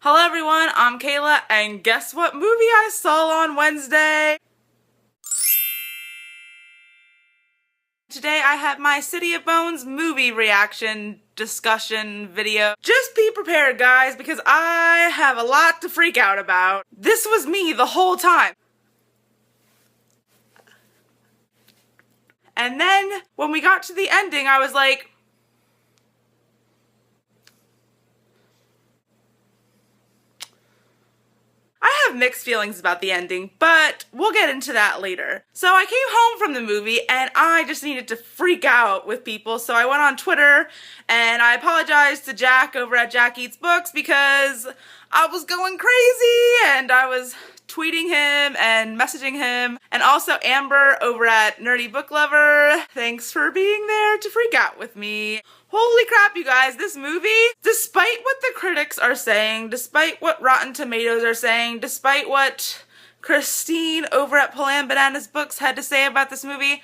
Hello everyone, I'm Kayla, and guess what movie I saw on Wednesday? Today I have my City of Bones movie reaction discussion video. Just be prepared, guys, because I have a lot to freak out about. This was me the whole time. And then when we got to the ending, I was like, I have mixed feelings about the ending, but we'll get into that later. So I came home from the movie and I just needed to freak out with people, so I went on Twitter and I apologized to Jack over at Jack Eats Books because I was going crazy and I was tweeting him and messaging him, and also Amber over at Nerdy Book Lover. Thanks for being there to freak out with me. Holy crap, you guys, this movie, despite what the critics are saying, despite what Rotten Tomatoes are saying, despite what Christine over at Polan Bananas Books had to say about this movie,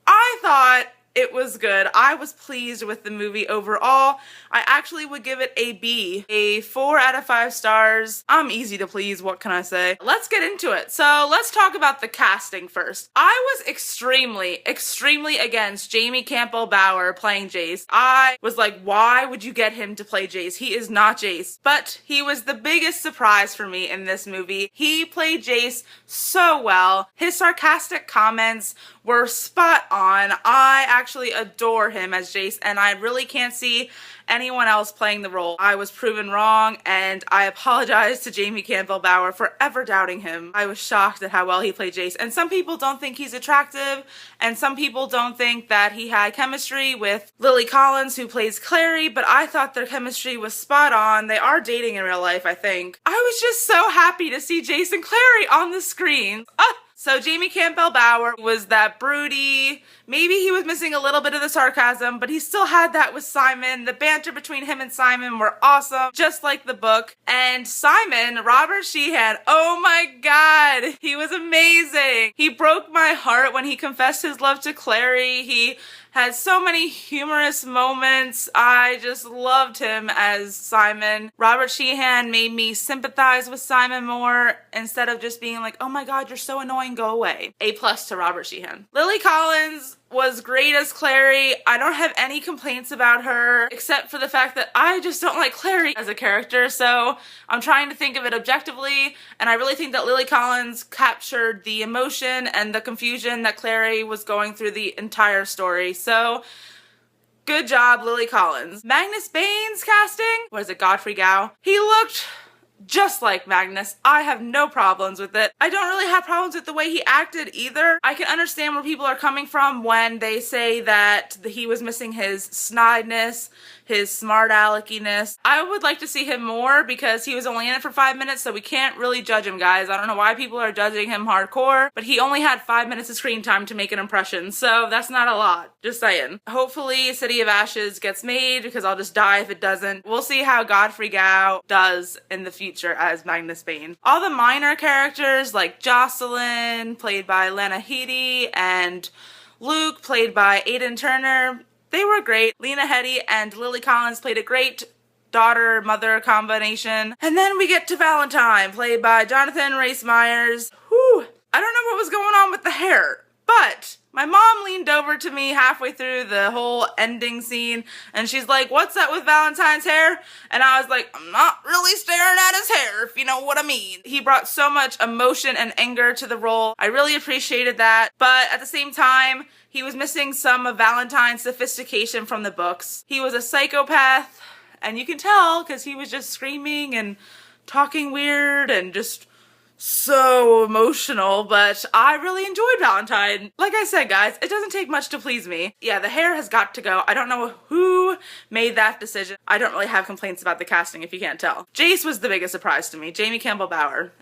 I thought it was good. I was pleased with the movie overall. I actually would give it a B, a 4 out of 5 stars. I'm easy to please, what can I say? Let's get into it. So let's talk about the casting first. I was extremely against Jamie Campbell Bower playing Jace. I was like, why would you get him to play Jace? He is not Jace. But he was the biggest surprise for me in this movie. He played Jace so well. His sarcastic comments were spot on. I actually adore him as Jace, and I really can't see anyone else playing the role. I was proven wrong, and I apologize to Jamie Campbell Bower for ever doubting him. I was shocked at how well he played Jace, and some people don't think he's attractive, and some people don't think that he had chemistry with Lily Collins, who plays Clary, but I thought their chemistry was spot on. They are dating in real life, I think. I was just so happy to see Jace and Clary on the screen. So Jamie Campbell Bower was that broody, maybe he was missing a little bit of the sarcasm, but he still had that with Simon. The banter between him and Simon were awesome, just like the book. And Simon, Robert Sheehan, oh my god, he was amazing. He broke my heart when he confessed his love to Clary. He had so many humorous moments. I just loved him as Simon. Robert Sheehan made me sympathize with Simon more instead of just being like, oh my god, you're so annoying, go away. A+ to Robert Sheehan. Lily Collins was great as Clary. I don't have any complaints about her, except for the fact that I just don't like Clary as a character, so I'm trying to think of it objectively, and I really think that Lily Collins captured the emotion and the confusion that Clary was going through the entire story, so good job, Lily Collins. Magnus Bane's casting? What is it, Godfrey Gao? He looked just like Magnus. I have no problems with it. I don't really have problems with the way he acted either. I can understand where people are coming from when they say that he was missing his snidness, his smart aleckiness. I would like to see him more because he was only in it for 5 minutes, so we can't really judge him, guys. I don't know why people are judging him hardcore, but he only had 5 minutes of screen time to make an impression, so that's not a lot. Just saying. Hopefully City of Ashes gets made because I'll just die if it doesn't. We'll see how Godfrey Gao does in the future as Magnus Bane. All the minor characters like Jocelyn, played by Lena Headey, and Luke, played by Aidan Turner, they were great. Lena Headey and Lily Collins played a great daughter-mother combination. And then we get to Valentine, played by Jonathan Rhys Meyers. Whew. I don't know what was going on with the hair, but my mom leaned over to me halfway through the whole ending scene, and she's like, what's that with Valentine's hair? And I was like, I'm not really staring at his hair, if you know what I mean. He brought so much emotion and anger to the role. I really appreciated that, but at the same time, he was missing some of Valentine's sophistication from the books. He was a psychopath, and you can tell because he was just screaming and talking weird and just so emotional, but I really enjoyed Valentine. Like I said, guys, it doesn't take much to please me. Yeah, the hair has got to go. I don't know who made that decision. I don't really have complaints about the casting, if you can't tell. Jace was the biggest surprise to me. Jamie Campbell Bower.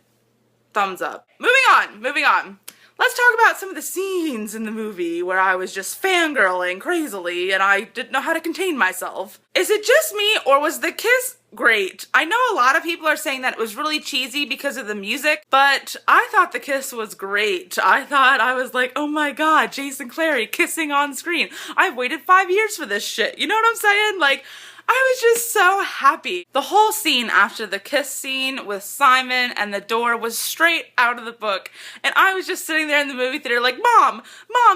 Thumbs up. Moving on. Let's talk about some of the scenes in the movie where I was just fangirling crazily and I didn't know how to contain myself. Is it just me, or was the kiss great? I know a lot of people are saying that it was really cheesy because of the music, but I thought the kiss was great. I was like, oh my god, Jace and Clary kissing on screen. I've waited 5 years for this shit. You know what I'm saying? Like, I was just so happy. The whole scene after the kiss scene with Simon and the door was straight out of the book. And I was just sitting there in the movie theater like, Mom,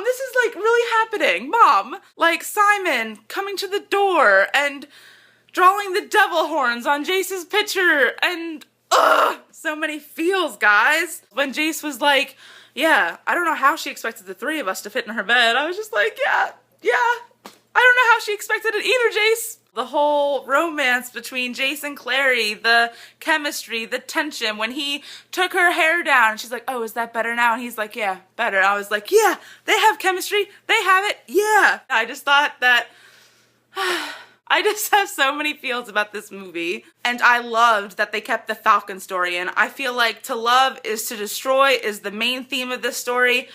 this is like really happening. Mom, like Simon coming to the door and drawing the devil horns on Jace's picture and so many feels, guys. When Jace was like, yeah, I don't know how she expected the three of us to fit in her bed. I was just like, yeah. I don't know how she expected it either, Jace. The whole romance between Jace and Clary, the chemistry, the tension, when he took her hair down and she's like, oh, is that better now? And he's like, yeah, better. I was like, yeah, they have chemistry. They have it. Yeah. I just thought that I just have so many feels about this movie, and I loved that they kept the Falcon story in. I feel like to love is to destroy is the main theme of this story,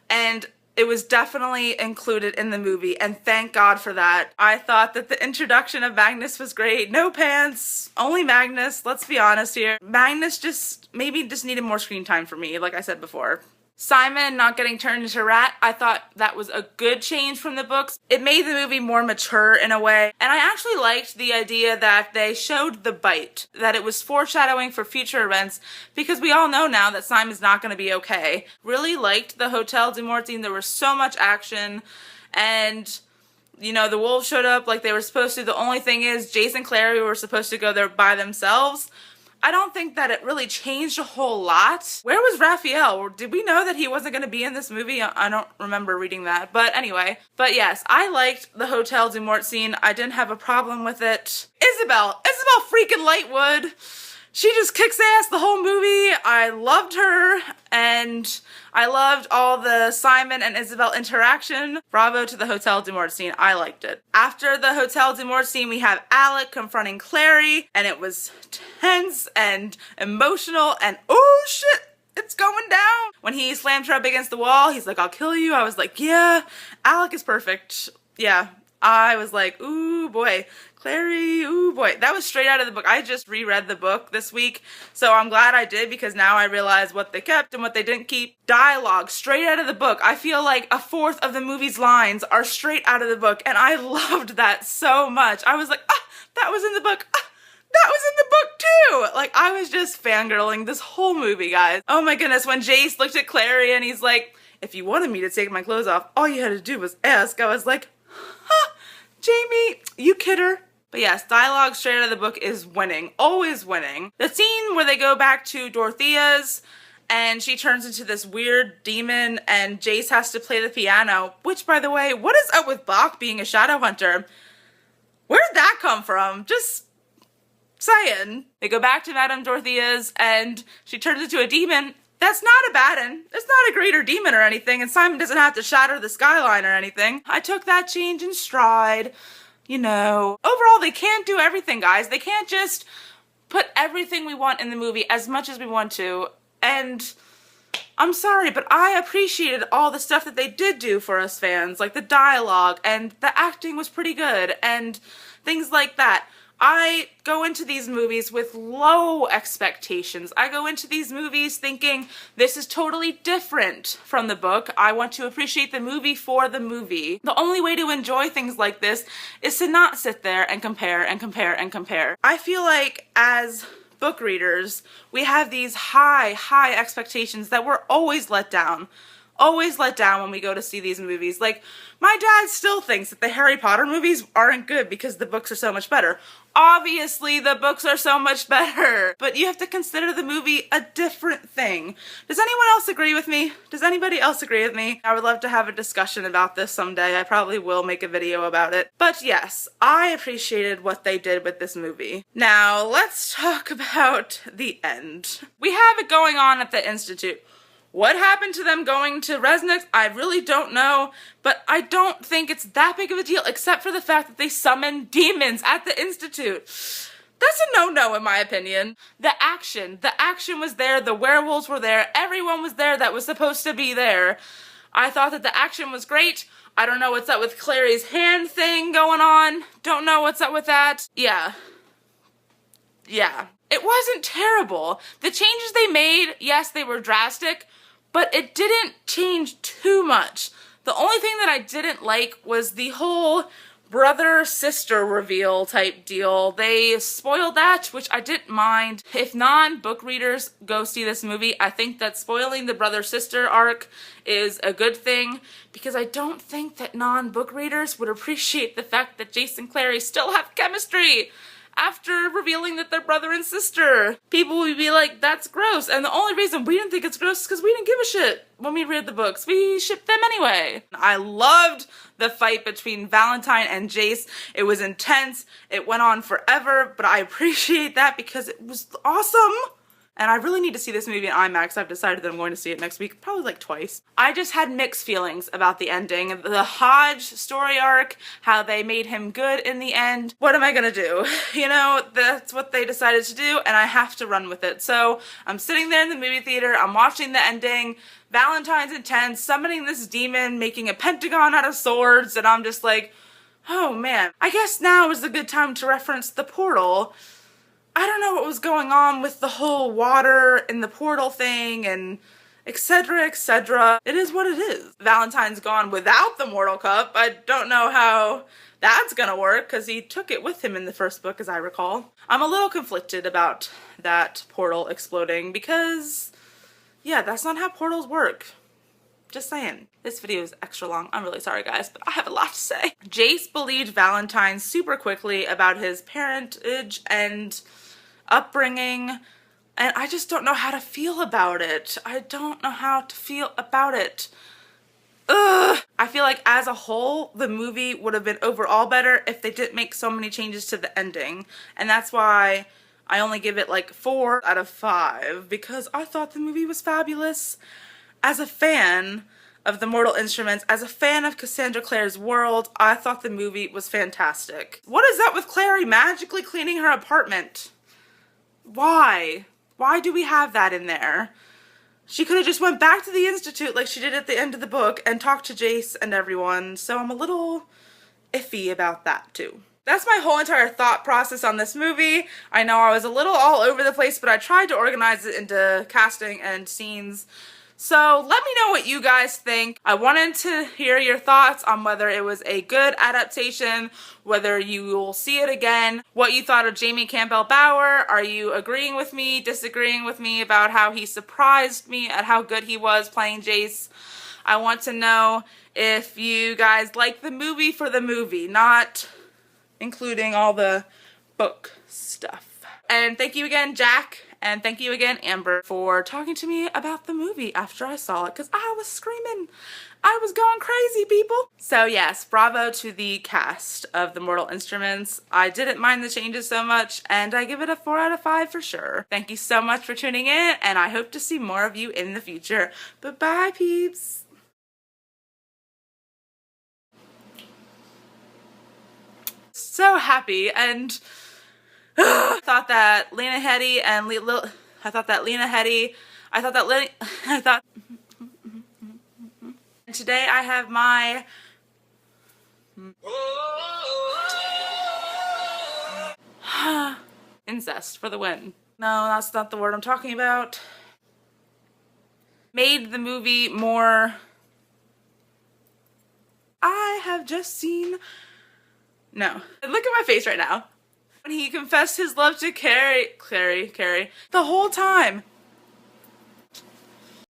and it was definitely included in the movie, and thank God for that. I thought that the introduction of Magnus was great. No pants, only Magnus, let's be honest here. Magnus maybe just needed more screen time for me, like I said before. Simon not getting turned into a rat, I thought that was a good change from the books. It made the movie more mature in a way, and I actually liked the idea that they showed the bite, that it was foreshadowing for future events, because we all know now that Simon's not going to be okay. Really liked the Hotel de Mortine. There was so much action, and you know, the wolves showed up like they were supposed to. The only thing is, Jace and Clary were supposed to go there by themselves. I don't think that it really changed a whole lot. Where was Raphael? Did we know that he wasn't going to be in this movie? I don't remember reading that. But anyway. But yes, I liked the Hotel de Mortine. I didn't have a problem with it. Isabel freaking Lightwood. She just kicks ass the whole movie. I loved her, and I loved all the Simon and Isabel interaction. Bravo to the Hotel de Mortine. I liked it. After the Hotel de Mortine, we have Alec confronting Clary, and it was tense and emotional, and oh shit, it's going down. When he slammed her up against the wall, he's like, I'll kill you. I was like, yeah, Alec is perfect. Yeah, I was like, ooh boy. Clary, ooh boy, that was straight out of the book. I just reread the book this week, so I'm glad I did, because now I realize what they kept and what they didn't keep. Dialogue, straight out of the book. I feel like a fourth of the movie's lines are straight out of the book, and I loved that so much. I was like, that was in the book. That was in the book too! Like, I was just fangirling this whole movie, guys. Oh my goodness, when Jace looked at Clary and he's like, if you wanted me to take my clothes off, all you had to do was ask. I was like, Jamie, you kidder. But yes, dialogue straight out of the book is winning. Always winning. The scene where they go back to Dorothea's and she turns into this weird demon and Jace has to play the piano, which, by the way, what is up with Bach being a shadow hunter? Where did that come from? Just saying. They go back to Madame Dorothea's and she turns into a demon. That's not a bad one. It's not a greater demon or anything, and Simon doesn't have to shatter the skyline or anything. I took that change in stride. You know, overall, they can't do everything, guys. They can't just put everything we want in the movie as much as we want to. And I'm sorry, but I appreciated all the stuff that they did do for us fans, like the dialogue, and the acting was pretty good, and things like that. I go into these movies with low expectations. I go into these movies thinking this is totally different from the book. I want to appreciate the movie for the movie. The only way to enjoy things like this is to not sit there and compare and compare and compare. I feel like as book readers, we have these high expectations that we're always let down. Always let down when we go to see these movies. Like, my dad still thinks that the Harry Potter movies aren't good because the books are so much better. Obviously, the books are so much better, but you have to consider the movie a different thing. Does anyone else agree with me? Does anybody else agree with me? I would love to have a discussion about this someday. I probably will make a video about it. But yes, I appreciated what they did with this movie. Now, let's talk about the end. We have it going on at the Institute. What happened to them going to Resnick? I really don't know, but I don't think it's that big of a deal, except for the fact that they summoned demons at the Institute. That's a no-no in my opinion. The action was there, the werewolves were there, everyone was there that was supposed to be there. I thought that the action was great. I don't know what's up with Clary's hand thing going on. Don't know what's up with that. Yeah. It wasn't terrible. The changes they made, yes, they were drastic, but it didn't change too much. The only thing that I didn't like was the whole brother-sister reveal type deal. They spoiled that, which I didn't mind. If non-book readers go see this movie, I think that spoiling the brother-sister arc is a good thing, because I don't think that non-book readers would appreciate the fact that Jace and Clary still have chemistry after revealing that they're brother and sister. People would be like, that's gross. And the only reason we didn't think it's gross is because we didn't give a shit when we read the books. We shipped them anyway. I loved the fight between Valentine and Jace. It was intense. It went on forever, but I appreciate that because it was awesome. And I really need to see this movie in IMAX. I've decided that I'm going to see it next week, probably like twice. I just had mixed feelings about the ending. The Hodge story arc, how they made him good in the end. What am I gonna do? You know, that's what they decided to do, and I have to run with it. So I'm sitting there in the movie theater, I'm watching the ending, Valentine's intense, summoning this demon, making a pentagon out of swords, and I'm just like, oh man. I guess now is a good time to reference the portal. I don't know what was going on with the whole water and the portal thing and etc, etc. It is what it is. Valentine's gone without the Mortal Cup. I don't know how that's gonna work because he took it with him in the first book, as I recall. I'm a little conflicted about that portal exploding because, yeah, that's not how portals work. Just saying. This video is extra long. I'm really sorry, guys, but I have a lot to say. Jace believed Valentine super quickly about his parentage and upbringing, and I just don't know how to feel about it. I don't know how to feel about it. Ugh. I feel like as a whole, the movie would have been overall better if they didn't make so many changes to the ending, and that's why I only give it like 4 out of 5, because I thought the movie was fabulous. As a fan of the Mortal Instruments, as a fan of Cassandra Clare's world, I thought the movie was fantastic. What is that with Clary magically cleaning her apartment? Why? Why do we have that in there? She could have just went back to the Institute like she did at the end of the book and talked to Jace and everyone, so I'm a little iffy about that too. That's my whole entire thought process on this movie. I know I was a little all over the place, but I tried to organize it into casting and scenes. So let me know what you guys think. I wanted to hear your thoughts on whether it was a good adaptation, whether you will see it again, what you thought of Jamie Campbell Bower. Are you agreeing with me, disagreeing with me about how he surprised me at how good he was playing Jace? I want to know if you guys like the movie for the movie, not including all the book stuff. And thank you again, Jack. And thank you again, Amber, for talking to me about the movie after I saw it, because I was screaming. I was going crazy, people. So yes, bravo to the cast of the Mortal Instruments. I didn't mind the changes so much, and I give it a 4 out of 5 for sure. Thank you so much for tuning in, and I hope to see more of you in the future. Bye-bye, peeps. So happy, and I thought that Lena Headey and today I have my incest for the win. No, that's not the word I'm talking about. Made the movie more. I have just seen. No. Look at my face right now. When he confessed his love to Clary, the whole time,